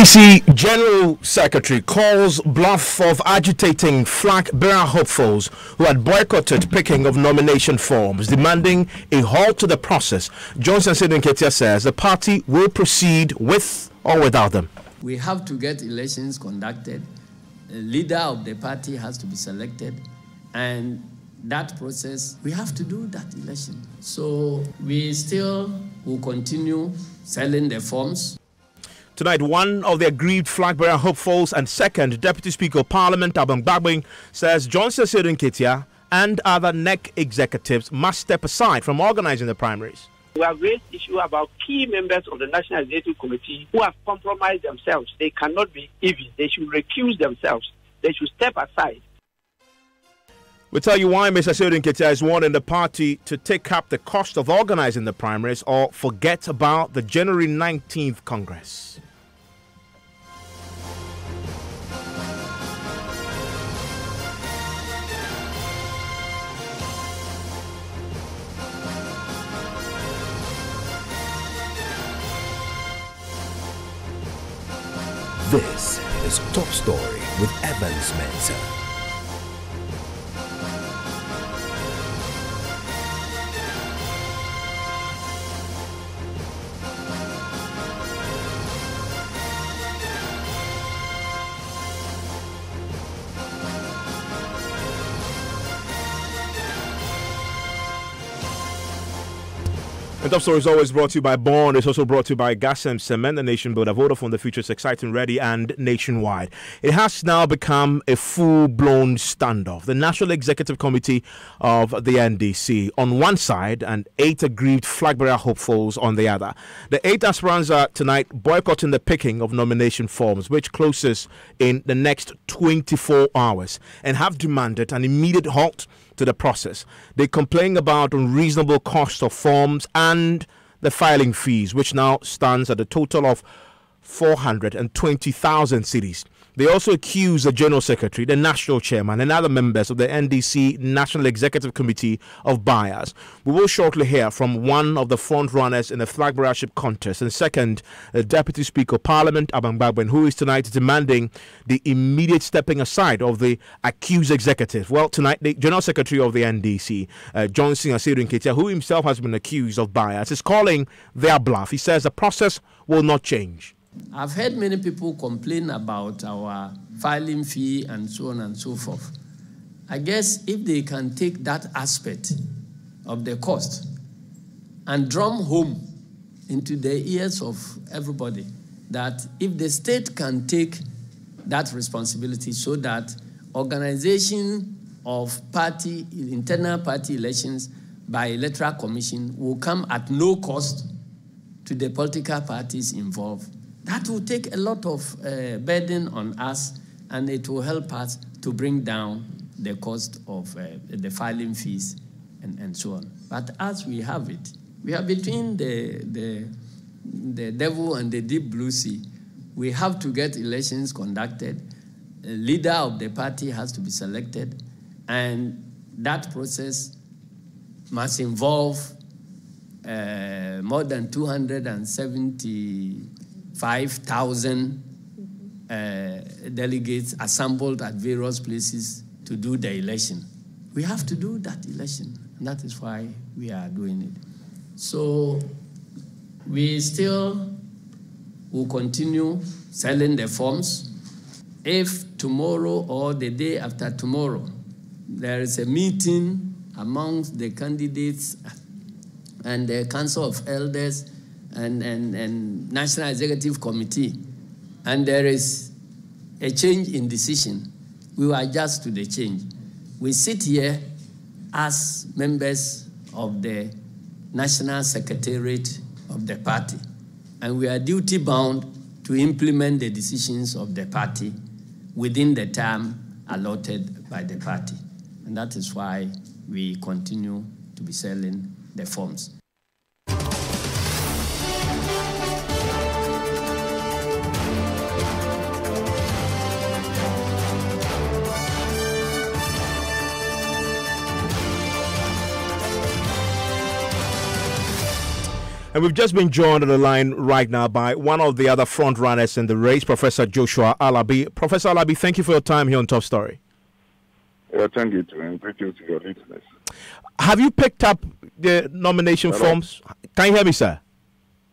NDC General Secretary calls bluff of agitating flag bearer hopefuls who had boycotted picking of nomination forms, demanding a halt to the process. Johnson Ketia says the party will proceed with or without them. We have to get elections conducted. A leader of the party has to be selected, and that process, we have to do that election. So we still will continue selling the forms. Tonight, one of the aggrieved flag bearer hopefuls and second Deputy Speaker of Parliament, Abang Bagbing, says Johnson Ketia and other NEC executives must step aside from organizing the primaries. We have raised issue about key members of the National Executive Committee who have compromised themselves. They cannot be even. They should recuse themselves. They should step aside. We'll tell you why Mr. Ketia is warning the party to take up the cost of organizing the primaries or forget about the January 19th Congress. This is Top Story with Evans Mensah. The Top Story is always brought to you by Bond. It's also brought to you by Gasem Cement, the nation builder, Vodafone. The future is exciting, ready, and nationwide. It has now become a full-blown standoff. The National Executive Committee of the NDC on one side and 8 aggrieved flag bearer hopefuls on the other. The 8 aspirants are tonight boycotting the picking of nomination forms, which closes in the next 24 hours, and have demanded an immediate halt to the process. They complain about unreasonable cost of forms and the filing fees, which now stands at a total of 420,000 cedis. They also accuse the General Secretary, the National Chairman, and other members of the NDC National Executive Committee of bias. We will shortly hear from one of the front runners in the flag bearership contest, and second, the Deputy Speaker of Parliament, Abang Bagbing, who is tonight demanding the immediate stepping aside of the accused executive. Well, tonight, the General Secretary of the NDC, Johnson Ketia, who himself has been accused of bias, is calling their bluff. He says the process will not change. I've heard many people complain about our filing fee and so on and so forth. I guess if they can take that aspect of the cost and drum home into the ears of everybody that if the state can take that responsibility so that organization of party, internal party elections by electoral commission will come at no cost to the political parties involved, that will take a lot of burden on us, and it will help us to bring down the cost of the filing fees and so on. But as we have it, we are between the devil and the deep blue sea. We have to get elections conducted. A leader of the party has to be selected, and that process must involve more than 275,000 delegates assembled at various places to do the election. We have to do that election, and that is why we are doing it. So we still will continue selling the forms. If tomorrow or the day after tomorrow there is a meeting amongst the candidates and the Council of Elders and National Executive Committee, and there is a change in decision, we will adjust to the change. We sit here as members of the National Secretariat of the party, and we are duty-bound to implement the decisions of the party within the time allotted by the party. And that is why we continue to be selling the forms. And we've just been joined on the line right now by one of the other front runners in the race, Professor Joshua Alabi. Professor Alabi, thank you for your time here on Top Story. Thank you, and thank you to your listeners. Have you picked up the nomination forms? Can you hear me, sir?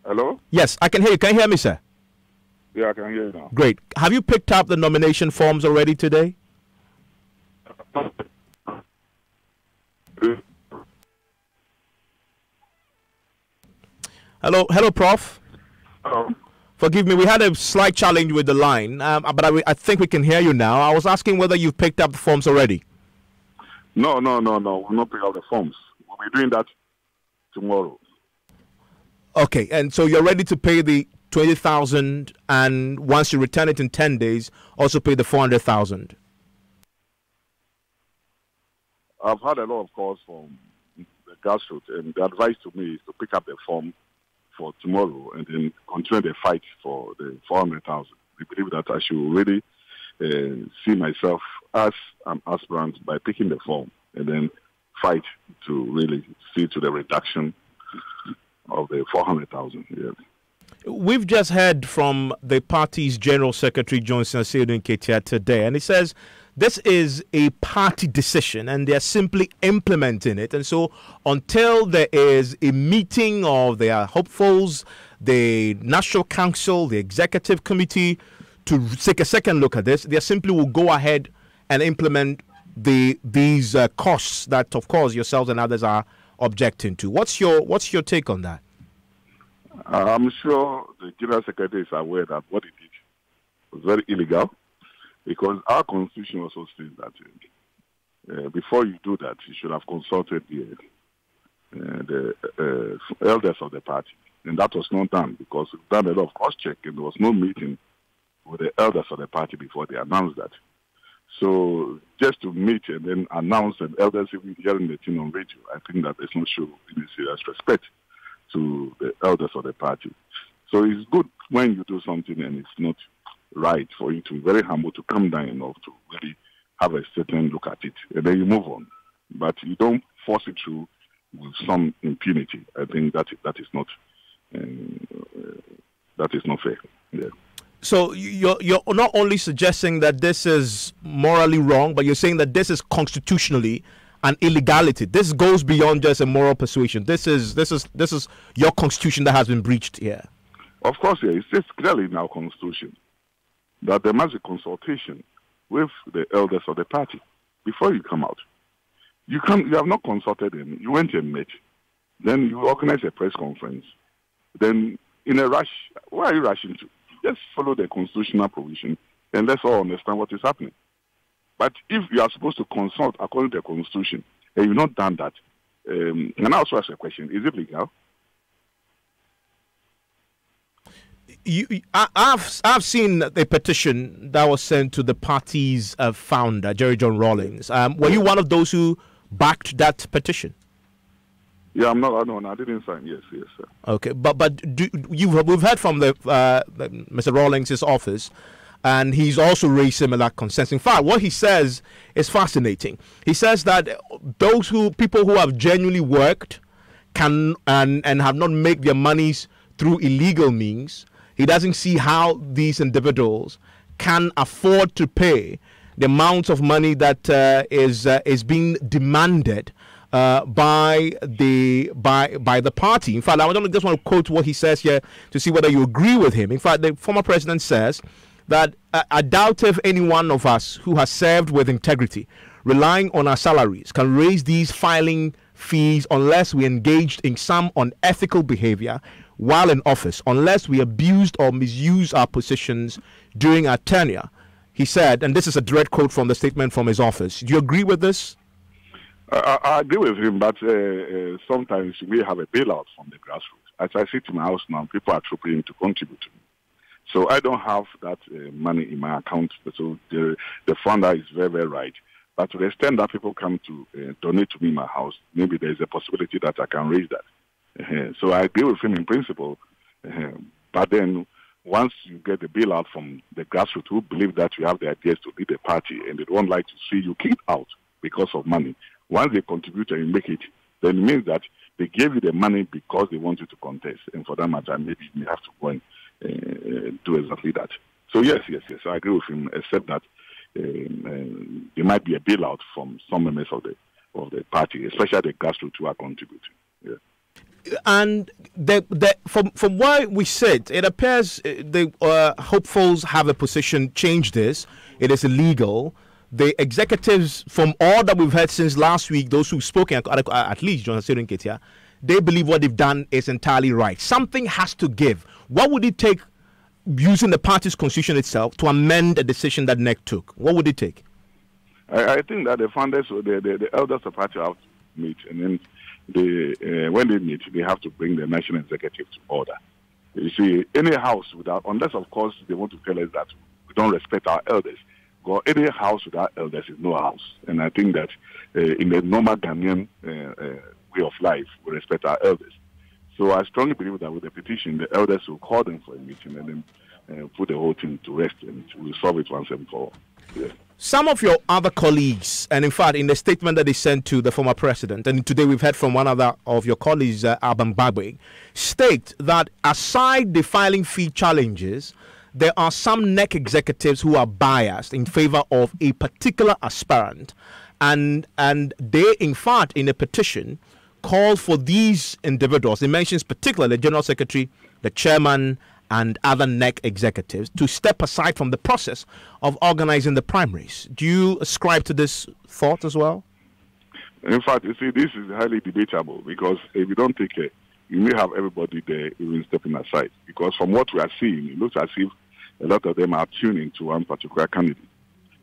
Hello? Yes, I can hear you. Can you hear me, sir? Yeah, I can hear you now. Great. Have you picked up the nomination forms already today? Hello, Prof. Hello? Forgive me, we had a slight challenge with the line, but I think we can hear you now. I was asking whether you've picked up the forms already. No. We'll not pick up the forms. We'll be doing that tomorrow. Okay, and so you're ready to pay the 20,000, and once you return it in 10 days, also pay the 400,000. I've had a lot of calls from the grassroots, and the advice to me is to pick up the form for tomorrow and then continue the fight for the 400,000. I believe that I should really see myself as an aspirant by picking the form and then fight to really see to the reduction of the 400,000. Yeah. We've just heard from the party's General Secretary, Johnson Asedu Nketia, today, and he says this is a party decision and they're simply implementing it. And so until there is a meeting of their hopefuls, the National Council, the Executive Committee, to take a second look at this, they simply will go ahead and implement these costs that, of course, yourselves and others are objecting to. What's your take on that? I'm sure the General Secretary is aware that what he did was very illegal, because our Constitution also says that before you do that, you should have consulted the elders of the party. And that was not done, because we've done a lot of cross-check and there was no meeting with the elders of the party before they announced that. So just to meet and then announce, and elders even hearing the thing on radio, I think that there's no show any serious respect to the elders of the party. So it's good when you do something and it's not right for you to be very humble, to come down enough to really have a certain look at it, and then you move on. But you don't force it through with some impunity. I think that is not fair. Yeah. So you're not only suggesting that this is morally wrong, but you're saying that this is constitutionally an illegality. This goes beyond just a moral persuasion. This is your constitution that has been breached here. Of course, yeah. It says clearly in our constitution that there must be consultation with the elders of the party before you come out. You have not consulted them. You went and met. Then you organize a press conference. Then in a rush, where are you rushing to? Just follow the constitutional provision and let's all understand what is happening. But if you are supposed to consult according to the Constitution and you've not done that, and I also ask a question, is it legal? I've seen a petition that was sent to the party's founder, Jerry John Rawlings. Were you one of those who backed that petition? Yeah, I'm not. I didn't sign. Yes, sir. Okay, but we've heard from the Mr. Rawlings' office, and he's also raised similar concerns. In fact, what he says is fascinating. He says that people who have genuinely worked can and have not made their monies through illegal means, he doesn't see how these individuals can afford to pay the amount of money that is being demanded by the party. In fact, I just want to quote what he says here to see whether you agree with him. In fact, the former president says that I doubt if any one of us who has served with integrity, relying on our salaries, can raise these filing fees unless we engaged in some unethical behavior while in office, unless we abused or misused our positions during our tenure. He said, and this is a direct quote from the statement from his office. Do you agree with this? I agree with him, but sometimes we have a bailout from the grassroots. As I sit in my house now, people are trooping to contribute to me. So I don't have that money in my account. So the funder is very, very right. But to the extent that people come to donate to me in my house, maybe there is a possibility that I can raise that. So I agree with him in principle. But then once you get the bailout from the grassroots who believe that you have the ideas to lead the party and they don't like to see you kicked out because of money, once they contribute and you make it, then it means that They gave you the money because they want you to contest, and for that matter, maybe you have to go and do exactly that. So yes, I agree with him, except that there might be a bailout from some members of the party, especially the grassroots who are contributing. Yeah. And from where we sit, it appears the hopefuls have a position. Change this. It is illegal. The executives, from all that we've heard since last week, those who've spoken, at least John Asiru Nketia, they believe what they've done is entirely right. Something has to give. What would it take, using the party's constitution itself, to amend a decision that NEC took? What would it take? I think that the founders, the elders of the party have to meet, and then when they meet, they have to bring the national executive to order. You see, any house without, unless of course they want to tell us that we don't respect our elders, or any house without elders is no house. And I think that in the normal Ghanaian way of life, we respect our elders. So I strongly believe that with the petition, the elders will call them for a meeting and then put the whole thing to rest, and we'll solve it once and for all. Yeah. Some of your other colleagues, and in fact, in the statement that they sent to the former president, and today we've heard from one other of your colleagues, Alban Bagbe, state that aside the filing fee challenges, there are some NEC executives who are biased in favor of a particular aspirant, and they, in fact, in a petition, call for these individuals. It mentions particularly the General Secretary, the Chairman, and other NEC executives to step aside from the process of organizing the primaries. Do you ascribe to this thought as well? In fact, you see, this is highly debatable, because if you don't take it, you may have everybody there even stepping aside. Because from what we are seeing, it looks as if a lot of them are tuning to one particular candidate.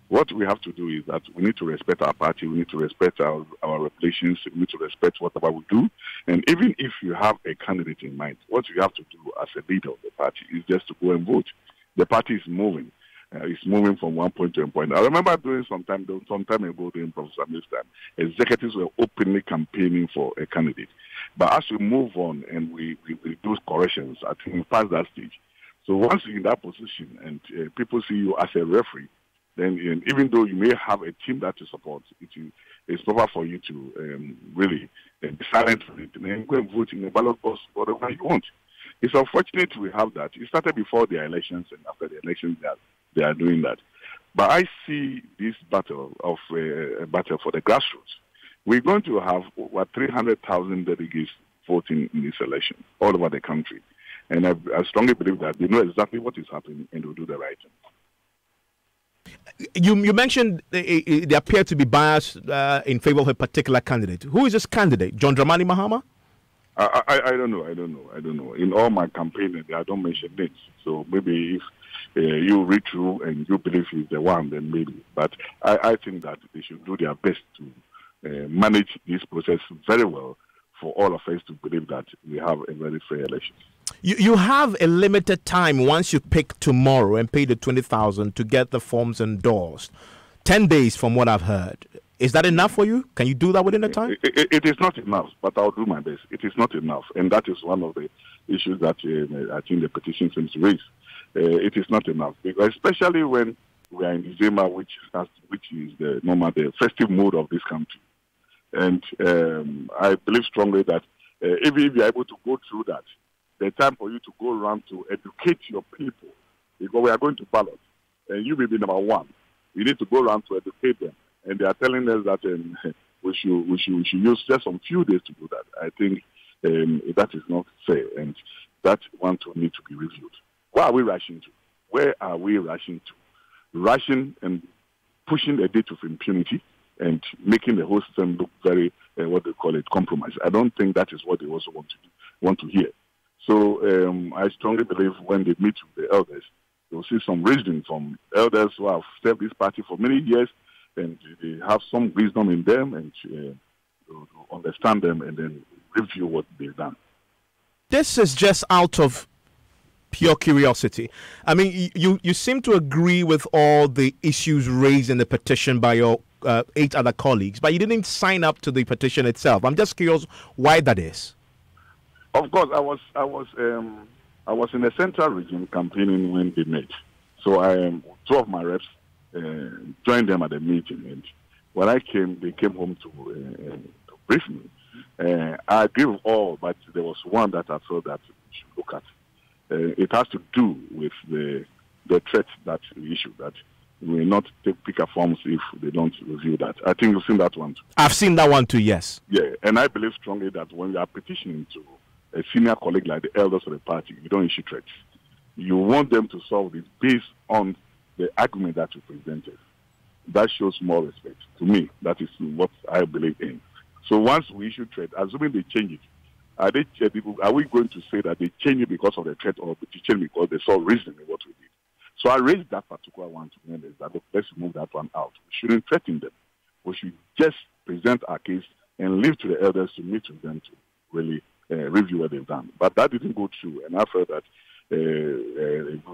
What we have to do is that we need to respect our party, we need to respect our relations, we need to respect whatever we do. And even if you have a candidate in mind, what you have to do as a leader of the party is just to go and vote. The party is moving. It's moving from one point to a point. I remember doing some time ago during Professor Mills' time, executives were openly campaigning for a candidate. But as we move on and we do corrections, I think we pass that stage. So once you're in that position and people see you as a referee, then even though you may have a team that you support, it's proper for you to really be silent for it and go and vote in the ballot box whatever you want. It's unfortunate we have that. It started before the elections, and after the elections they are doing that. But I see this battle of a battle for the grassroots. We're going to have over 300,000 delegates voting in this election all over the country. And I strongly believe that they know exactly what is happening and will do the right thing. You mentioned they appear to be biased in favor of a particular candidate. Who is this candidate? John Dramani Mahama? I don't know. In all my campaigning, I don't mention names. So maybe if you read through and you believe he's the one, then maybe. But I think that they should do their best to manage this process very well for all of us to believe that we have a very fair election. You have a limited time once you pick tomorrow and pay the 20,000 to get the forms endorsed. 10 days from what I've heard. Is that enough for you? Can you do that within the time? It is not enough, but I'll do my best. It is not enough, and that is one of the issues that I think the petition seems to raise. It is not enough, because especially when we are in December, which is the festive mood of this country. And I believe strongly that if you are able to go through that, the time for you to go around to educate your people, because we are going to ballot, and you will be number one. We need to go around to educate them, and they are telling us that we should use just some few days to do that. I think that is not fair, and that one to need to be reviewed. What are we rushing to? Where are we rushing to? Rushing and pushing a date of impunity and making the whole system look very, what they call it, compromise. I don't think that is what they also want to hear. So I strongly believe when they meet with the elders, they'll see some reasoning from elders who have served this party for many years, and they have some wisdom in them, and to understand them and then review what they've done. This is just out of pure curiosity. I mean, you seem to agree with all the issues raised in the petition by your 8 other colleagues, but you didn't sign up to the petition itself. I'm just curious why that is. Of course, I was in the central region campaigning when they met. So 2 of my reps joined them at the meeting, and when I came, they came home to brief me. I agree with all, but there was one that I felt that we should look at. It has to do with the threat that we issue, that we will not take picker forms if they don't review that. I think you've seen that one too. I've seen that one too, yes. Yeah, and I believe strongly that when you are petitioning to a senior colleague like the elders of the party, you don't issue threats. You want them to solve this based on the argument that you presented. That shows more respect. To me, that is what I believe in. So once we issue threat, assuming they change it, are we going to say that they change it because of the threat, or they change it because they saw reason in what we did? So I raised that particular one to members that let's move that one out. We shouldn't threaten them. We should just present our case and leave to the elders to meet with them to really review what they've done. But that didn't go through, and I felt that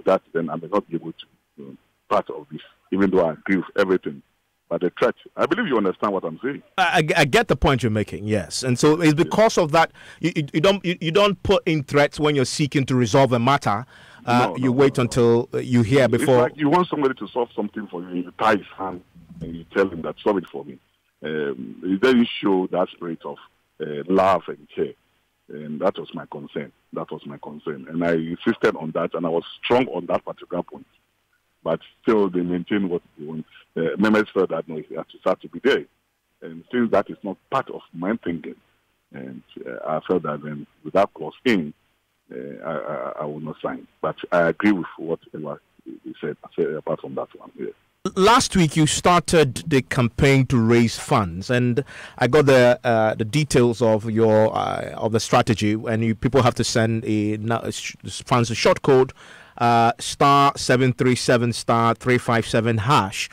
that then I may not be able to part of this, even though I agree with everything. But the threat, I believe you understand what I'm saying. I get the point you're making, yes. And so it's because of that you don't put in threats when you're seeking to resolve a matter. You wait until you hear before. It's like you want somebody to solve something for you, you tie his hand and you tell him that solve it for me. It doesn't show that spirit of love and care. And that was my concern. And I insisted on that, and I was strong on that particular point. But still, they maintain what they want. Members felt that no, it has to be there. And since that is not part of my thinking, and I felt that then with that clause in, I will not sign. But I agree with whatever he said apart from that one. Yeah. Last week, you started the campaign to raise funds, and I got the details of your of the strategy. And people have to send funds a short code *737 *357 hash.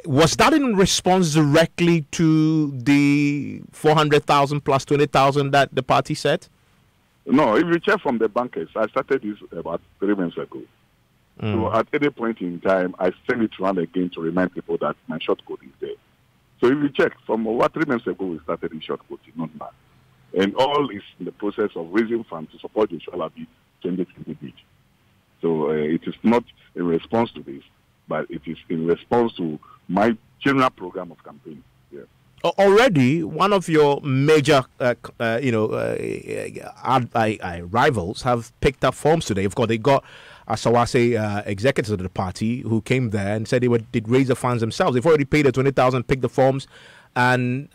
Was that in response directly to the 400,000 plus 20,000 that the party said? No, if you check from the bankers, I started this about 3 months ago. So at any point in time, I send it around again to remind people that my short code is there. So if you check, from over 3 months ago, we started in short code, not now. And all is in the process of raising funds to support the Shalabi 2020 bid. So it is not in response to this, but it is in response to my general program of campaign. Yeah. Already, one of your major, rivals have picked up forms today. Of course, they got Asawase executives of the party who came there and said they did raise the funds themselves. They've already paid the 20,000, picked the forms, and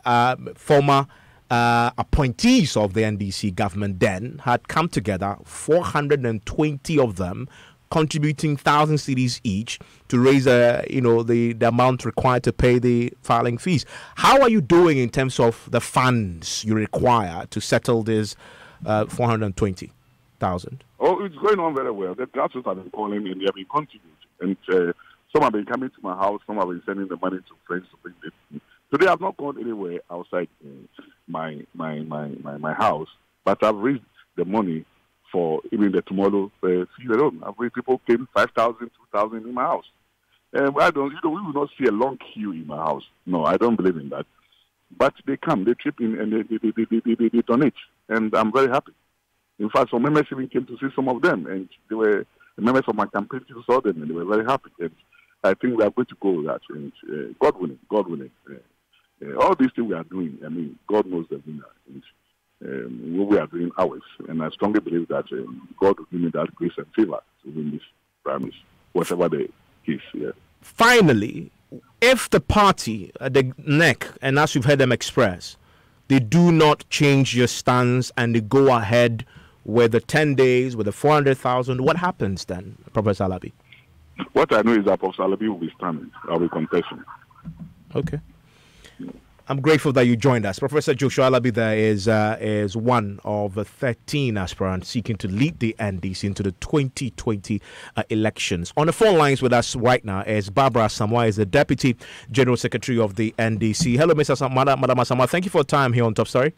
former appointees of the NDC government then had come together, 420 of them, contributing 1,000 cedis each to raise the amount required to pay the filing fees. How are you doing in terms of the funds you require to settle this 420,000? Oh, it's going on very well. The grassroots have been calling me and they have been contributing. And some have been coming to my house, some have been sending the money to friends to bring it. So they have not gone anywhere outside my house, but I've raised the money for even the tomorrow fee alone. I've raised people came 5,000, 2,000 in my house. And we will not see a long queue in my house. No, I don't believe in that. But they come, they trip in, and they donate. And I'm very happy. In fact, some members even came to see some of them, and they were the members of my campaign who saw them, and they were very happy. And I think we are going to go with that. And God willing. All these things we are doing, I mean, God knows the winner. And we are doing ours. And I strongly believe that God will give me that grace and favor to win this promise, whatever the case. Yeah. Finally, if the party, the NEC, and as you've heard them express, they do not change your stance and they go ahead with the 10 days, with the 400,000, what happens then, Professor Alabi? What I know is that Professor Alabi will be standing. I'll be contesting. Okay. I'm grateful that you joined us. Professor Joshua Alabi there is one of the 13 aspirants seeking to lead the NDC into the 2020 elections. On the phone lines with us right now is Barbara Asamoah, is the Deputy General Secretary of the NDC. Hello, Mr. Asamoah. Madam Asamoah, thank you for your time here on Top Story.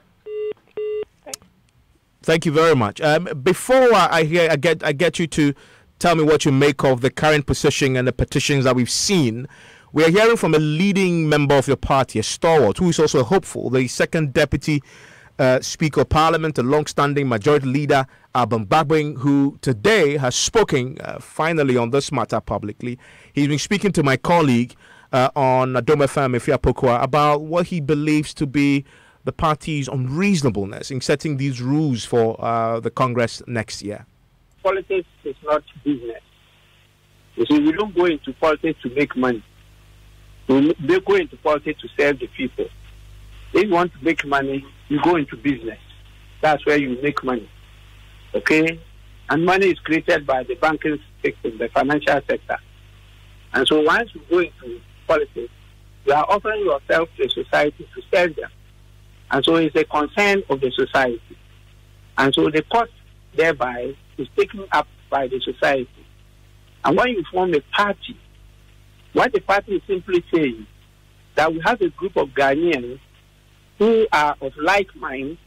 Thank you very much. Before I get you to tell me what you make of the current position and the petitions that we've seen, we are hearing from a leading member of your party, a stalwart, who is also a hopeful, the second Deputy Speaker of Parliament, a long-standing Majority Leader, Alban Bagbin, who today has spoken finally on this matter publicly. He's been speaking to my colleague on Adom FM, Ifya Pokwa, about what he believes to be the party's unreasonableness in setting these rules for the Congress next year? Politics is not business. You see, we don't go into politics to make money. We go into politics to serve the people. If you want to make money, you go into business. That's where you make money. Okay? And money is created by the banking system, the financial sector. And so once you go into politics, you are offering yourself to a society to serve them. And so it's a concern of the society. And so the cost thereby is taken up by the society. And when you form a party, what the party is simply saying that we have a group of Ghanaians who are of like mind,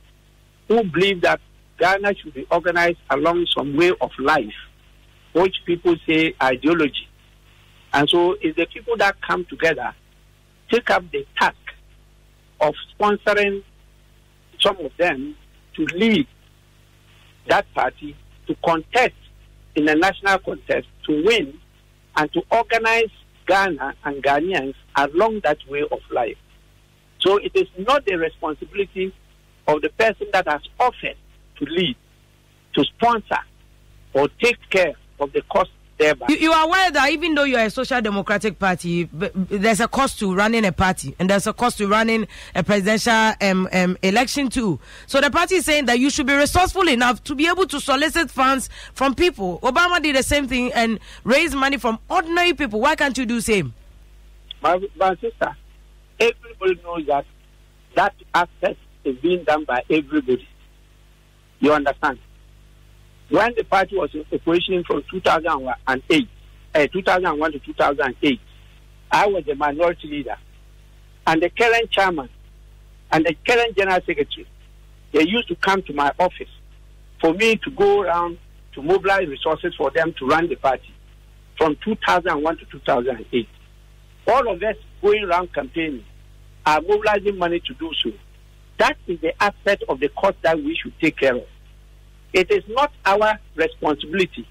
who believe that Ghana should be organized along some way of life, which people say ideology. And so it's the people that come together, take up the task of sponsoring some of them to lead that party to contest in a national contest, to win, and to organize Ghana and Ghanaians along that way of life. So it is not the responsibility of the person that has offered to lead, to sponsor, or take care of the cost thereby. You are aware that even though you are a social democratic party, there's a cost to running a party, and there's a cost to running a presidential election too. So the party is saying that you should be resourceful enough to be able to solicit funds from people. Obama did the same thing and raise money from ordinary people. Why can't you do the same? My sister, everybody knows that that aspect is being done by everybody. You understand? When the party was in operation from 2001 to 2008, I was the minority leader. And the current chairman and the current general secretary, they used to come to my office for me to go around to mobilize resources for them to run the party from 2001 to 2008. All of us going around campaigning are mobilizing money to do so. That is the aspect of the cost that we should take care of. It is not our responsibility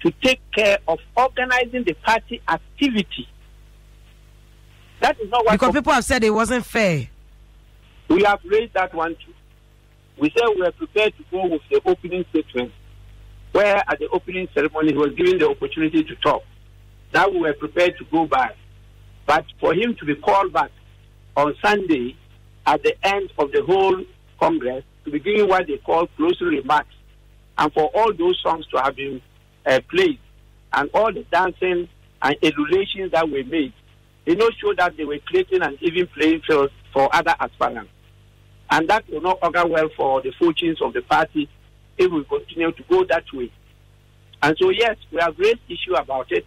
to take care of organizing the party activity. That is not what... Because people have said it wasn't fair. We have raised that one too. We said we are prepared to go with the opening statement, where at the opening ceremony he was given the opportunity to talk. That we were prepared to go by. But for him to be called back on Sunday at the end of the whole Congress to be given what they call closing remarks, and for all those songs to have been played, and all the dancing and emulations that were made, they don't show that they were creating an even playing field for other aspirants. And that will not augur well for the fortunes of the party if we continue to go that way. And so, yes, we have raised issue about it,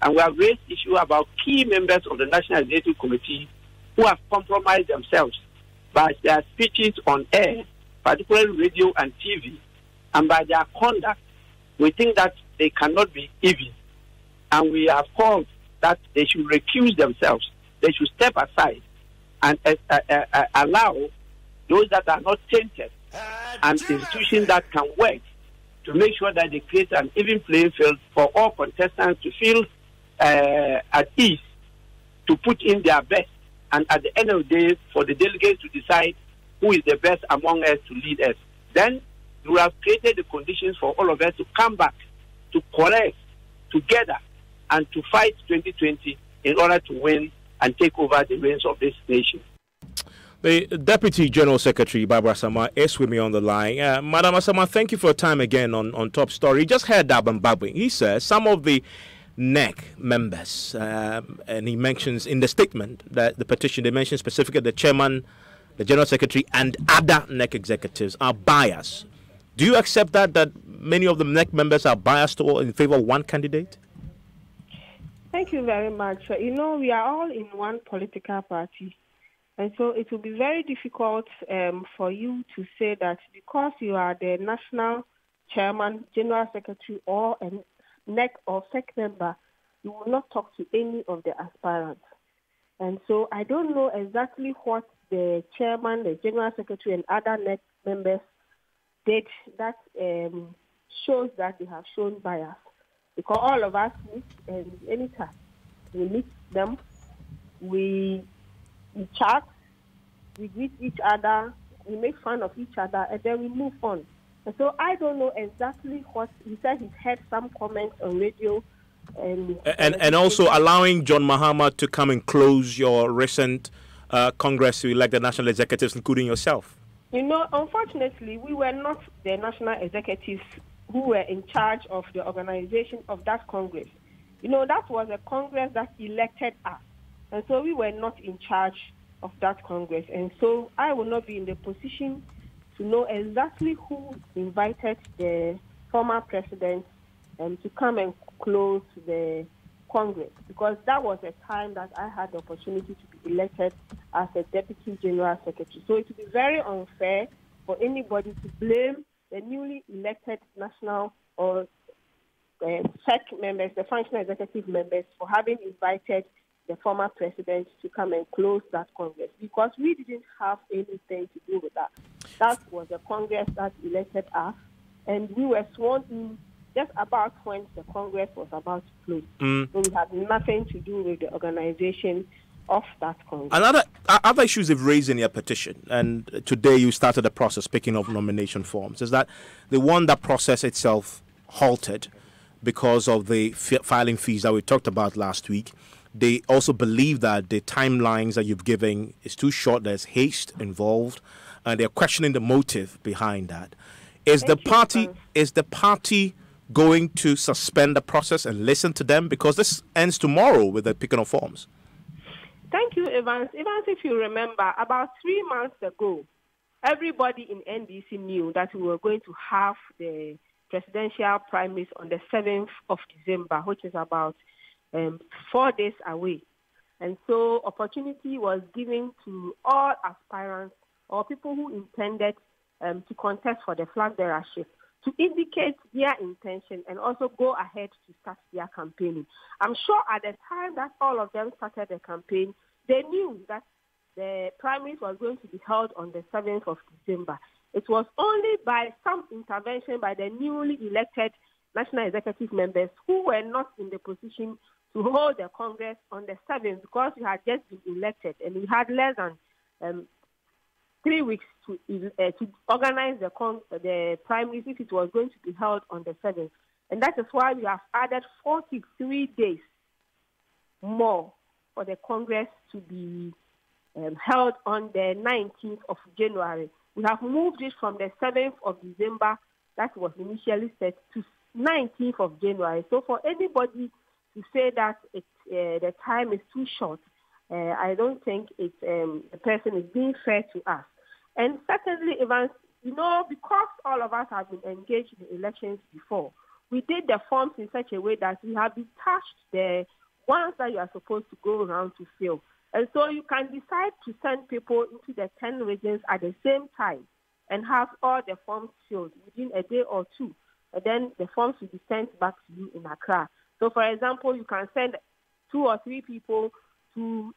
and we have raised issue about key members of the National Executive Committee who have compromised themselves by their speeches on air, particularly radio and TV, and by their conduct. We think that they cannot be even. And we have called that they should recuse themselves. They should step aside and allow those that are not tainted and institutions that can work to make sure that they create an even playing field for all contestants to feel at ease, to put in their best, and at the end of the day, for the delegates to decide who is the best among us to lead us. Then we have created the conditions for all of us to come back, to correct together, and to fight 2020 in order to win and take over the reins of this nation. The Deputy General Secretary, Barbara Asamoah, is with me on the line. Madam Asamoah, thank you for your time again on Top Story. Just heard Dabam Babwing. He says some of the NEC members, and he mentions in the statement that the petition, they mention specifically the chairman, the General Secretary, and other NEC executives are biased. Do you accept that many of the NEC members are biased or in favor of one candidate? Thank you very much. We are all in one political party. And so it will be very difficult for you to say that because you are the national chairman, general secretary, or a NEC or SEC member, you will not talk to any of the aspirants. And so I don't know exactly what the chairman, the general secretary, and other NEC members did that shows that they have shown bias. Because all of us meet, and anytime we meet them, we chat, we greet each other, we make fun of each other, and then we move on. And so I don't know exactly what he said. He's heard some comments on radio. And also allowing John Mahama to come and close your recent Congress to elect the national executives, including yourself. You know, unfortunately, we were not the national executives who were in charge of the organization of that Congress. You know, that was a Congress that elected us. And so we were not in charge of that Congress. And so I will not be in the position to know exactly who invited the former president to come and close the Congress, because that was a time that I had the opportunity to be elected as a Deputy General Secretary. So it would be very unfair for anybody to blame the newly elected national or SEC members, the functional executive members, for having invited the former president to come and close that Congress, because we didn't have anything to do with that. That was the Congress that elected us, and we were sworn in just about when the Congress was about to close. So we had nothing to do with the organization of that Congress. Other issues they've raised in your petition, and today you started the process picking up nomination forms, is that they want that process itself halted because of the filing fees that we talked about last week. They also believe that the timelines that you've given is too short, there's haste involved, and they're questioning the motive behind that. Is the party going to suspend the process and listen to them? Because this ends tomorrow with the picking of forms. Thank you, Evans. Evans, if you remember, about 3 months ago, everybody in NDC knew that we were going to have the presidential primaries on the 7th of December, which is about 4 days away. And so opportunity was given to all aspirants or people who intended to contest for the flag bearership to indicate their intention and also go ahead to start their campaigning. I'm sure at the time that all of them started the campaign, they knew that the primaries was going to be held on the 7th of December. It was only by some intervention by the newly elected national executive members who were not in the position to hold the Congress on the 7th, because we had just been elected and we had less than 3 weeks to organize the primaries if it was going to be held on the 7th. And that is why we have added 43 days more for the Congress to be held on the 19th of January. We have moved it from the 7th of December that was initially set to 19th of January. So for anybody to say that the time is too short, I don't think the person is being fair to us. And secondly, Evans, you know, because all of us have been engaged in the elections before, we did the forms in such a way that we have detached the ones that you are supposed to go around to fill. And so you can decide to send people into the 10 regions at the same time and have all the forms filled within a day or two. And then the forms will be sent back to you in Accra. So, for example, you can send 2 or 3 people to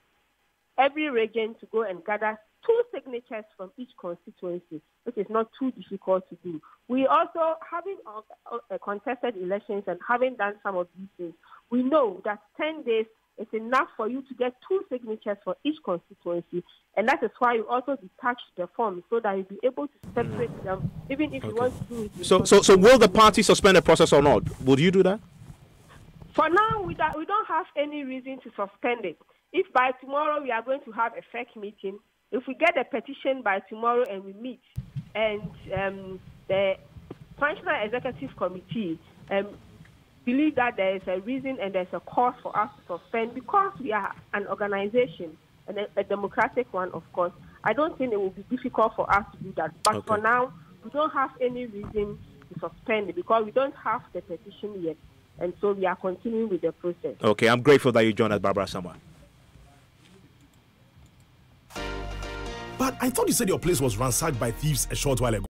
every region to go and gather 2 signatures from each constituency, which is not too difficult to do. We also, having contested elections and having done some of these things, we know that 10 days is enough for you to get 2 signatures for each constituency, and that is why you also detach the forms so that you'll be able to separate them, even if you want to do it. So will the party suspend the process or not? Would you do that? For now, we don't have any reason to suspend it. If by tomorrow we are going to have a FEC meeting, if we get a petition by tomorrow and we meet, and the Functional Executive Committee believe that there is a reason and there's a cause for us to suspend, because we are an organization, and a democratic one, of course, I don't think it will be difficult for us to do that. But for now, we don't have any reason to suspend it because we don't have the petition yet. And so we are continuing with the process. Okay, I'm grateful that you joined us, Barbara Samuel. But I thought you said your place was ransacked by thieves a short while ago.